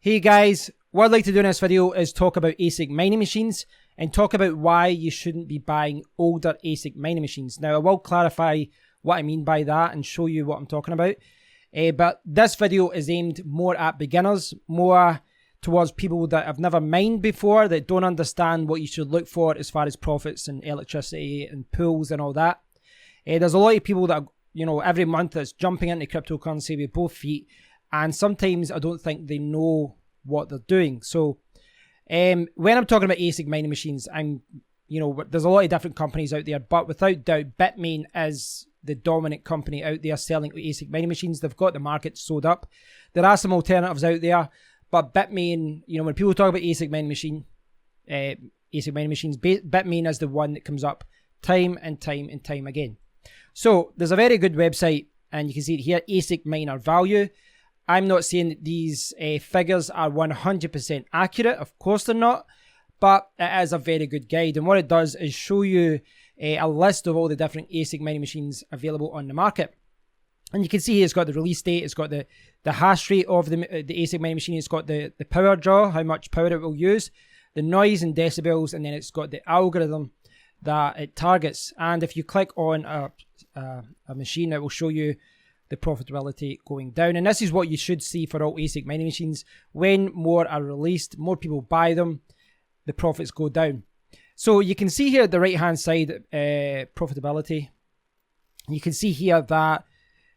Hey guys, what I'd like to do in this video is talk about ASIC mining machines and talk about why you shouldn't be buying older ASIC mining machines. Now I will clarify what I mean by that and show you what I'm talking about. But this video is aimed more at beginners, more towards people that have never mined before, that don't understand what you should look for as far as profits and electricity and pools and all that. There's a lot of people that, every month that's jumping into cryptocurrency with both feet, and sometimes I don't think they know what they're doing. So when I'm talking about ASIC mining machines, there's a lot of different companies out there, but without doubt, Bitmain is the dominant company out there selling ASIC mining machines. They've got the market sewed up. There are some alternatives out there, but Bitmain, when people talk about ASIC mining machines, Bitmain is the one that comes up time and time again. So there's a very good website, and you can see it here, ASIC miner value. I'm not saying that these figures are 100% accurate. Of course they're not, but it is a very good guide. And what it does is show you a list of all the different ASIC mining machines available on the market. And you can see here it's got the release date, it's got the hash rate of the ASIC mining machine, it's got the power draw, how much power it will use, the noise and decibels, and then it's got the algorithm that it targets. And if you click on a machine, it will show you the profitability going down. And this is what you should see for all ASIC mining machines. When more are released, more people buy them, the profits go down. So you can see here at the right hand side, profitability. You can see here that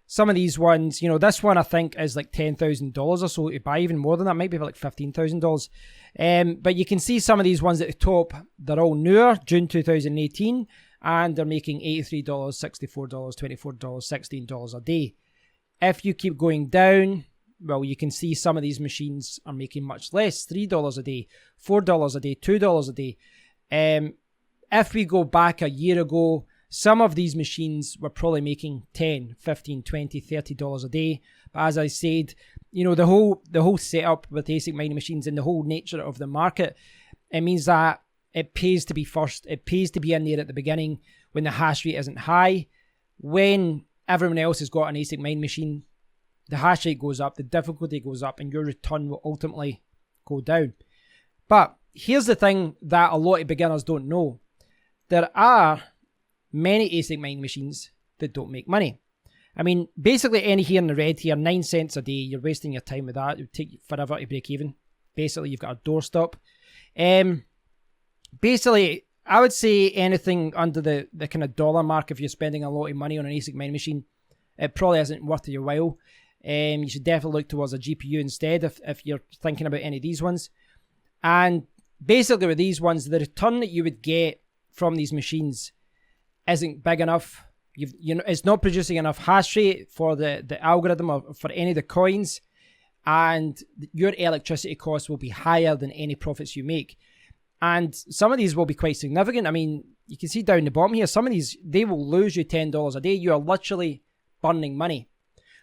some of these ones, this one I think is like $10,000 or so to buy, even more than that, maybe like $15,000. But you can see some of these ones at the top, they're all newer, June 2018, and they're making $83, $64, $24, $16 a day. If you keep going down, well, you can see some of these machines are making much less, $3 a day, $4 a day, $2 a day. If we go back a year ago, some of these machines were probably making $10, $15, $20, $30 a day. But as I said, the whole setup with ASIC mining machines and the whole nature of the market, it means that it pays to be first. It pays to be in there at the beginning when the hash rate isn't high. When everyone else has got an ASIC mining machine, the hash rate goes up, the difficulty goes up, and your return will ultimately go down. But here's the thing that a lot of beginners don't know. There are many ASIC mining machines that don't make money. I mean, basically any here in the red here, 9 cents a day, you're wasting your time with that. It would take you forever to break even. Basically, you've got a doorstop. Basically, I would say anything under the kind of dollar mark, if you're spending a lot of money on an ASIC mining machine, it probably isn't worth your while. You should definitely look towards a GPU instead if you're thinking about any of these ones. And basically with these ones, the return that you would get from these machines isn't big enough. It's not producing enough hash rate for the algorithm or for any of the coins, and your electricity costs will be higher than any profits you make. And some of these will be quite significant. I mean, you can see down the bottom here, some of these, they will lose you $10 a day. You are literally burning money.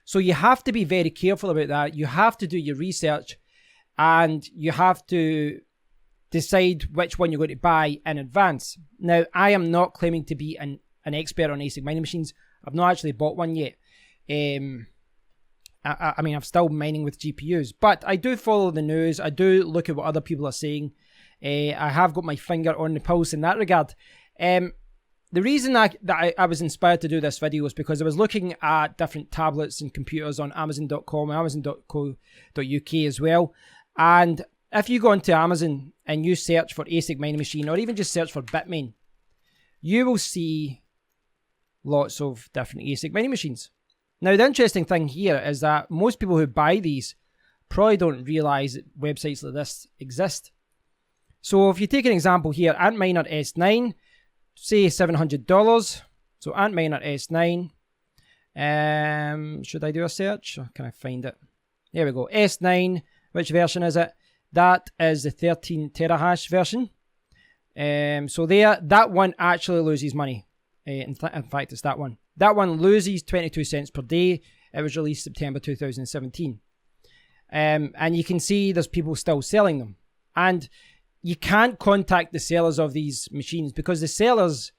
So you have to be very careful about that. You have to do your research, and you have to decide which one you're going to buy in advance. Now, I am not claiming to be an expert on ASIC mining machines. I've not actually bought one yet. I mean, I'm still mining with GPUs, but I do follow the news. I do look at what other people are saying. I have got my finger on the pulse in that regard. The reason that I was inspired to do this video was because I was looking at different tablets and computers on Amazon.com and Amazon.co.uk as well. And if you go into Amazon and you search for ASIC mining machine, or even just search for Bitmain, you will see lots of different ASIC mining machines. Now, the interesting thing here is that most people who buy these probably don't realize that websites like this exist. So if you take an example here, Antminer S9, say $700. So Antminer S9. Should I do a search? Or can I find it? There we go. S9. Which version is it? That is the 13 terahash version. So there, that one actually loses money. In fact, it's that one. That one loses 22 cents per day. It was released September 2017. And you can see there's people still selling them. And you can't contact the sellers of these machines because the sellers,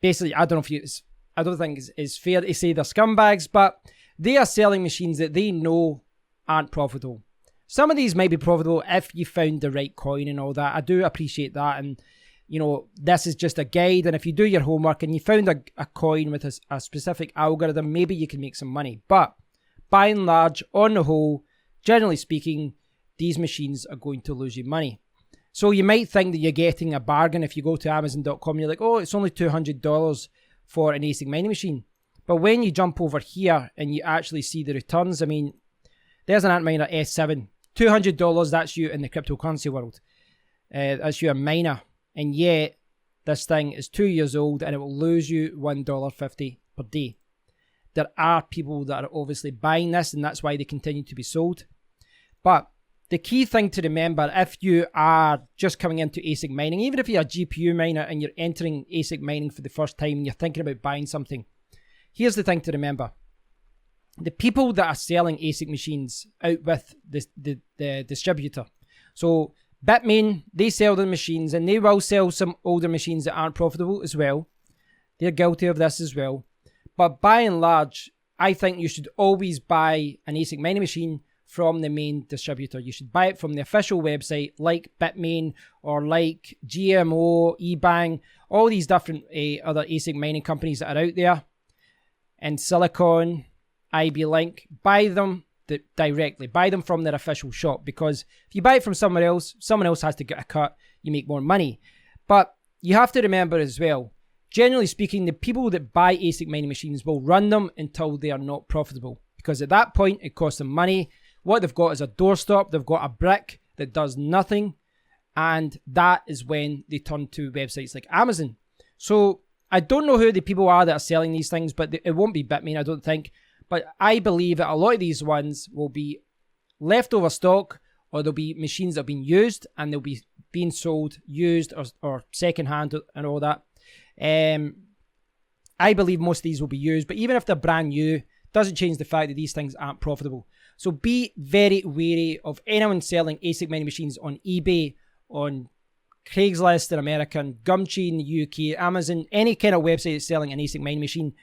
basically, I don't think it's fair to say they're scumbags, but they are selling machines that they know aren't profitable. Some of these might be profitable if you found the right coin and all that. I do appreciate that. And, you know, this is just a guide. And if you do your homework and you found a coin with a specific algorithm, maybe you can make some money. But by and large, on the whole, generally speaking, these machines are going to lose you money. So you might think that you're getting a bargain if you go to Amazon.com. You're like, oh, it's only $200 for an ASIC mining machine. But when you jump over here and you actually see the returns, I mean, there's an Antminer S7. $200, that's you in the cryptocurrency world. That's you a miner. And yet, this thing is 2 years old and it will lose you $1.50 per day. There are people that are obviously buying this, and that's why they continue to be sold. But the key thing to remember, if you are just coming into ASIC mining, even if you're a GPU miner and you're entering ASIC mining for the first time and you're thinking about buying something, here's the thing to remember. The people that are selling ASIC machines out with the distributor. So Bitmain, they sell the machines, and they will sell some older machines that aren't profitable as well. They're guilty of this as well. But by and large, I think you should always buy an ASIC mining machine from the main distributor. You should buy it from the official website like Bitmain or like GMO, eBang, all these different other ASIC mining companies that are out there. And Silicon, IB Link, buy them directly. Buy them from their official shop, because if you buy it from someone else has to get a cut. You make more money. But you have to remember as well, generally speaking, the people that buy ASIC mining machines will run them until they are not profitable, because at that point it costs them money. What they've got is a doorstop. They've got a brick that does nothing, and that is when they turn to websites like Amazon. So I don't know who the people are that are selling these things, but it won't be Bitmain, I don't think. But I believe that a lot of these ones will be leftover stock, or they'll be machines that have been used and they'll be being sold used or secondhand and all that. I believe most of these will be used, but even if they're brand new, doesn't change the fact that these things aren't profitable. So be very wary of anyone selling ASIC mining machines on eBay, on Craigslist in America, and Gumtree in the UK, Amazon, any kind of website that's selling an ASIC mining machine.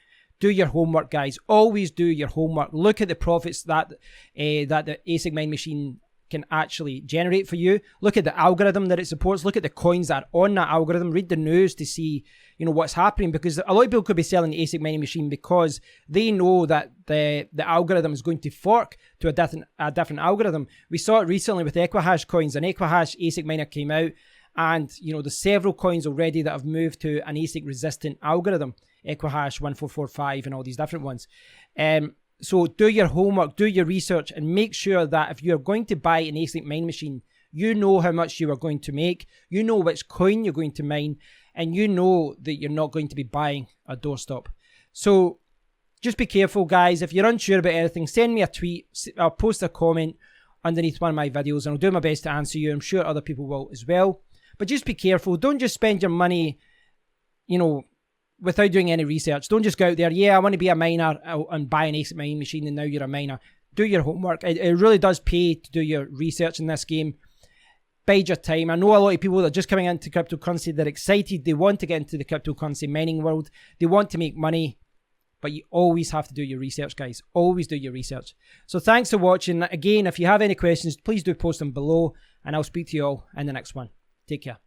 Do your homework, guys. Always do your homework. Look at the profits that the ASIC mining machine can actually generate for you. Look at the algorithm that it supports. Look at the coins that are on that algorithm. Read the news to see, you know, what's happening, because a lot of people could be selling the ASIC mining machine because they know that the algorithm is going to fork to a different algorithm. We saw it recently with Equihash coins. An Equihash ASIC miner came out, and you know, there's several coins already that have moved to an ASIC resistant algorithm. Equihash 1445 and all these different ones. So do your homework, do your research, and make sure that if you're going to buy an ASIC mine machine, you know how much you are going to make, you know which coin you're going to mine, and you know that you're not going to be buying a doorstop. So just be careful, guys. If you're unsure about anything, send me a tweet. I'll post a comment underneath one of my videos, and I'll do my best to answer you. I'm sure other people will as well. But just be careful. Don't just spend your money, you know, without doing any research. Don't just go out there, yeah, I want to be a miner, and buy an ASIC mining machine, and now you're a miner. Do your homework. It really does pay to do your research in this game. Bide your time. I know a lot of people that are just coming into cryptocurrency, they're excited, they want to get into the cryptocurrency mining world, they want to make money, but you always have to do your research, guys. Always do your research. So thanks for watching. Again, if you have any questions, please do post them below, and I'll speak to you all in the next one. Take care.